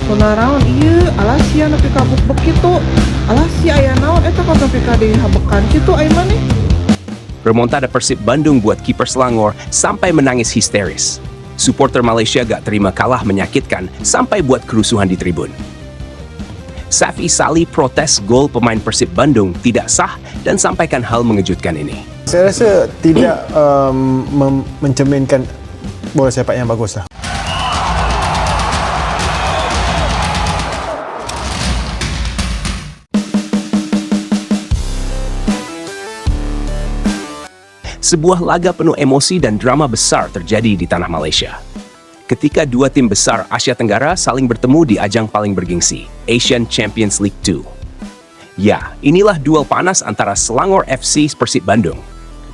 Kunaraon ieu alas sia nepi ka bukbek kitu. Alas sia aya naon eta ka nepi ka dihabekan kitu ai maneh. Remontada Persib Bandung buat kiper Selangor sampai menangis histeris. Supporter Malaysia gak terima kalah menyakitkan sampai buat kerusuhan di tribun. Safi Salih protes gol pemain Persib Bandung tidak sah dan sampaikan hal mengejutkan ini. Saya rasa tidak mencerminkan bola sepak yang bagus lah. Sebuah laga penuh emosi dan drama besar terjadi di tanah Malaysia. Ketika dua tim besar Asia Tenggara saling bertemu di ajang paling bergengsi, Asian Champions League 2. Ya, inilah duel panas antara Selangor FC Persib Bandung.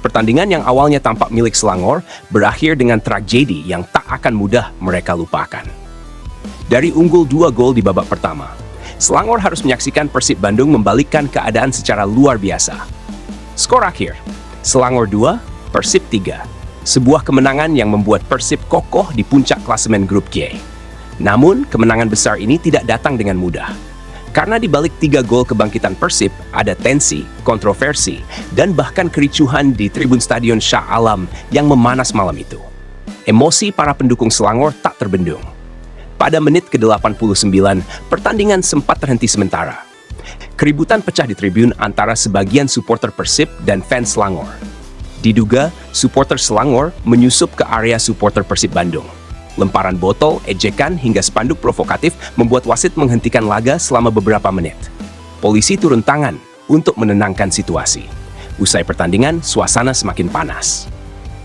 Pertandingan yang awalnya tampak milik Selangor berakhir dengan tragedi yang tak akan mudah mereka lupakan. Dari unggul 2 gol di babak pertama, Selangor harus menyaksikan Persib Bandung membalikkan keadaan secara luar biasa. Skor akhir, Selangor 2, Persib 3. Sebuah kemenangan yang membuat Persib kokoh di puncak klasemen grup G. Namun, kemenangan besar ini tidak datang dengan mudah. Karena di balik 3 gol kebangkitan Persib, ada tensi, kontroversi, dan bahkan kericuhan di tribun Stadion Shah Alam yang memanas malam itu. Emosi para pendukung Selangor tak terbendung. Pada menit ke-89, pertandingan sempat terhenti sementara. Keributan pecah di tribun antara sebagian supporter Persib dan fans Selangor. Diduga, supporter Selangor menyusup ke area supporter Persib Bandung. Lemparan botol, ejekan, hingga spanduk provokatif membuat wasit menghentikan laga selama beberapa menit. Polisi turun tangan untuk menenangkan situasi. Usai pertandingan, suasana semakin panas.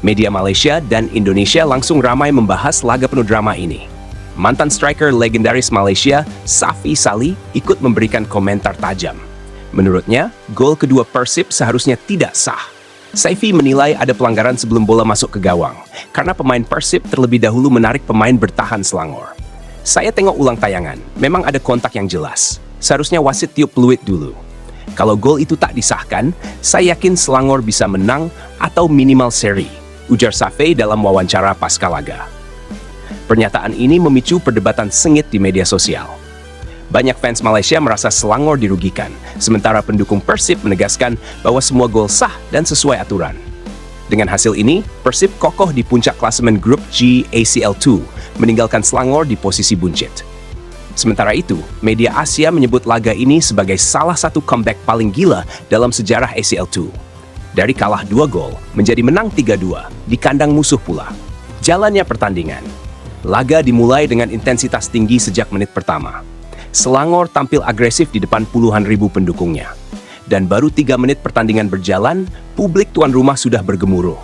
Media Malaysia dan Indonesia langsung ramai membahas laga penuh drama ini. Mantan striker legendaris Malaysia, Safi Salih, ikut memberikan komentar tajam. Menurutnya, gol kedua Persib seharusnya tidak sah. Safi menilai ada pelanggaran sebelum bola masuk ke gawang, karena pemain Persib terlebih dahulu menarik pemain bertahan Selangor. Saya tengok ulang tayangan, memang ada kontak yang jelas. Seharusnya wasit tiup peluit dulu. Kalau gol itu tak disahkan, saya yakin Selangor bisa menang atau minimal seri, ujar Safi dalam wawancara pasca laga. Pernyataan ini memicu perdebatan sengit di media sosial. Banyak fans Malaysia merasa Selangor dirugikan, sementara pendukung Persib menegaskan bahwa semua gol sah dan sesuai aturan. Dengan hasil ini, Persib kokoh di puncak klasemen grup G ACL 2, meninggalkan Selangor di posisi buncit. Sementara itu, media Asia menyebut laga ini sebagai salah satu comeback paling gila dalam sejarah ACL 2. Dari kalah 2 gol, menjadi menang 3-2, di kandang musuh pula. Jalannya pertandingan. Laga dimulai dengan intensitas tinggi sejak menit pertama. Selangor tampil agresif di depan puluhan ribu pendukungnya. Dan baru 3 menit pertandingan berjalan, publik tuan rumah sudah bergemuruh.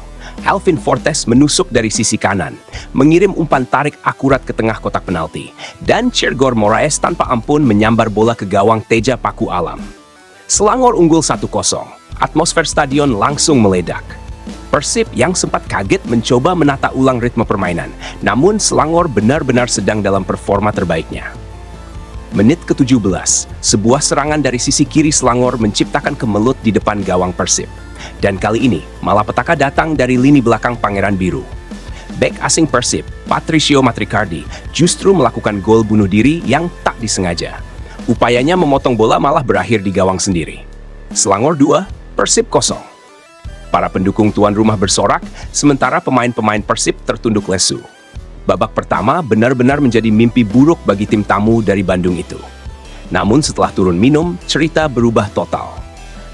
Alvin Fortes menusuk dari sisi kanan, mengirim umpan tarik akurat ke tengah kotak penalti, dan Chergor Moraes tanpa ampun menyambar bola ke gawang Teja Paku Alam. Selangor unggul 1-0, atmosfer stadion langsung meledak. Persib yang sempat kaget mencoba menata ulang ritme permainan, namun Selangor benar-benar sedang dalam performa terbaiknya. Menit ke-17, sebuah serangan dari sisi kiri Selangor menciptakan kemelut di depan gawang Persib. Dan kali ini, malapetaka datang dari lini belakang Pangeran Biru. Bek asing Persib, Patricio Matricardi, justru melakukan gol bunuh diri yang tak disengaja. Upayanya memotong bola malah berakhir di gawang sendiri. Selangor 2, Persib 0. Para pendukung tuan rumah bersorak, sementara pemain-pemain Persib tertunduk lesu. Babak pertama benar-benar menjadi mimpi buruk bagi tim tamu dari Bandung itu. Namun setelah turun minum, cerita berubah total.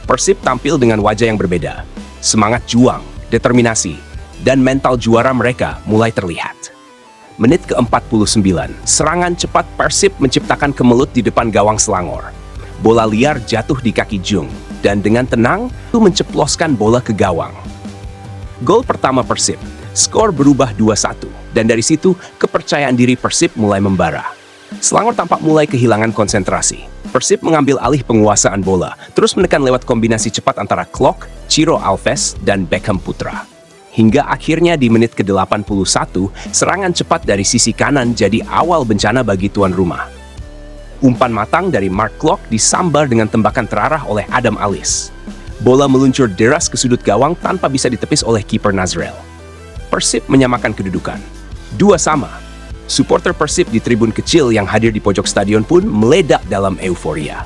Persib tampil dengan wajah yang berbeda. Semangat juang, determinasi, dan mental juara mereka mulai terlihat. Menit ke-49, serangan cepat Persib menciptakan kemelut di depan gawang Selangor. Bola liar jatuh di kaki Jung, dan dengan tenang, itu menceploskan bola ke gawang. Gol pertama Persib, skor berubah 2-1, dan dari situ kepercayaan diri Persib mulai membara. Selangor tampak mulai kehilangan konsentrasi. Persib mengambil alih penguasaan bola, terus menekan lewat kombinasi cepat antara Klok, Ciro Alves, dan Beckham Putra. Hingga akhirnya di menit ke-81, serangan cepat dari sisi kanan jadi awal bencana bagi tuan rumah. Umpan matang dari Mark Klok disambar dengan tembakan terarah oleh Adam Alis. Bola meluncur deras ke sudut gawang tanpa bisa ditepis oleh kiper Nazrel. Persib menyamakan kedudukan. 2-2. Supporter Persib di tribun kecil yang hadir di pojok stadion pun meledak dalam euforia.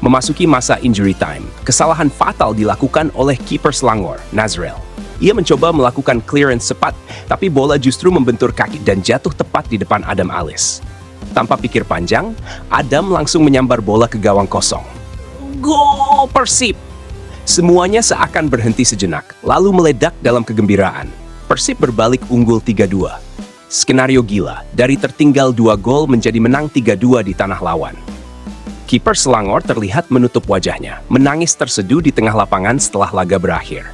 Memasuki masa injury time, kesalahan fatal dilakukan oleh kiper Selangor, Nazrel. Ia mencoba melakukan clearance cepat, tapi bola justru membentur kaki dan jatuh tepat di depan Adam Alis. Tanpa pikir panjang, Adam langsung menyambar bola ke gawang kosong. Gol Persib! Semuanya seakan berhenti sejenak, lalu meledak dalam kegembiraan. Persib berbalik unggul 3-2. Skenario gila, dari tertinggal 2 gol menjadi menang 3-2 di tanah lawan. Kiper Selangor terlihat menutup wajahnya, menangis terseduh di tengah lapangan setelah laga berakhir.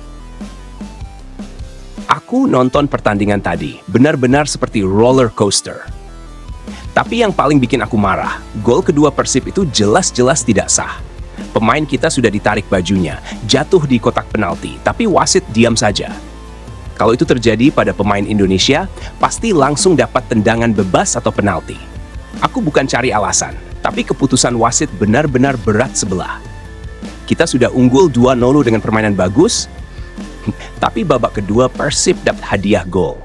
Aku nonton pertandingan tadi, benar-benar seperti roller coaster. Tapi yang paling bikin aku marah, gol kedua Persib itu jelas-jelas tidak sah. Pemain kita sudah ditarik bajunya, jatuh di kotak penalti, tapi wasit diam saja. Kalau itu terjadi pada pemain Indonesia, pasti langsung dapat tendangan bebas atau penalti. Aku bukan cari alasan, tapi keputusan wasit benar-benar berat sebelah. Kita sudah unggul 2-0 dengan permainan bagus, tapi babak kedua Persib dapat hadiah gol.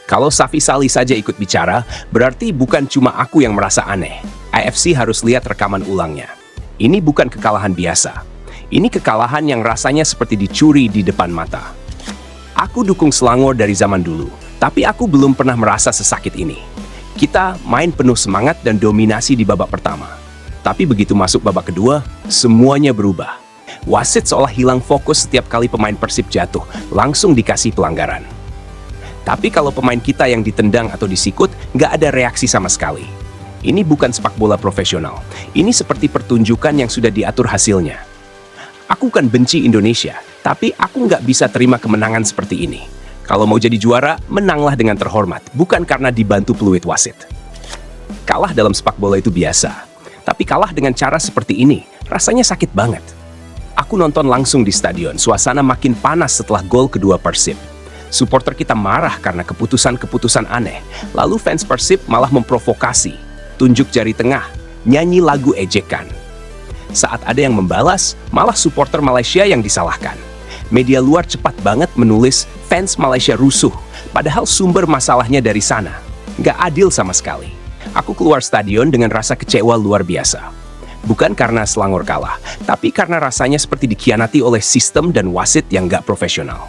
Kalau Safi Salih saja ikut bicara, berarti bukan cuma aku yang merasa aneh. AFC harus lihat rekaman ulangnya. Ini bukan kekalahan biasa. Ini kekalahan yang rasanya seperti dicuri di depan mata. Aku dukung Selangor dari zaman dulu, tapi aku belum pernah merasa sesakit ini. Kita main penuh semangat dan dominasi di babak pertama. Tapi begitu masuk babak kedua, semuanya berubah. Wasit seolah hilang fokus setiap kali pemain Persib jatuh, langsung dikasih pelanggaran. Tapi kalau pemain kita yang ditendang atau disikut, nggak ada reaksi sama sekali. Ini bukan sepak bola profesional. Ini seperti pertunjukan yang sudah diatur hasilnya. Aku kan benci Indonesia, tapi aku nggak bisa terima kemenangan seperti ini. Kalau mau jadi juara, menanglah dengan terhormat, bukan karena dibantu peluit wasit. Kalah dalam sepak bola itu biasa, tapi kalah dengan cara seperti ini, rasanya sakit banget. Aku nonton langsung di stadion, suasana makin panas setelah gol kedua Persib. Supporter kita marah karena keputusan-keputusan aneh, lalu fans Persib malah memprovokasi, tunjuk jari tengah, nyanyi lagu ejekan. Saat ada yang membalas, malah supporter Malaysia yang disalahkan. Media luar cepat banget menulis fans Malaysia rusuh, padahal sumber masalahnya dari sana. Nggak adil sama sekali. Aku keluar stadion dengan rasa kecewa luar biasa. Bukan karena Selangor kalah, tapi karena rasanya seperti dikhianati oleh sistem dan wasit yang nggak profesional.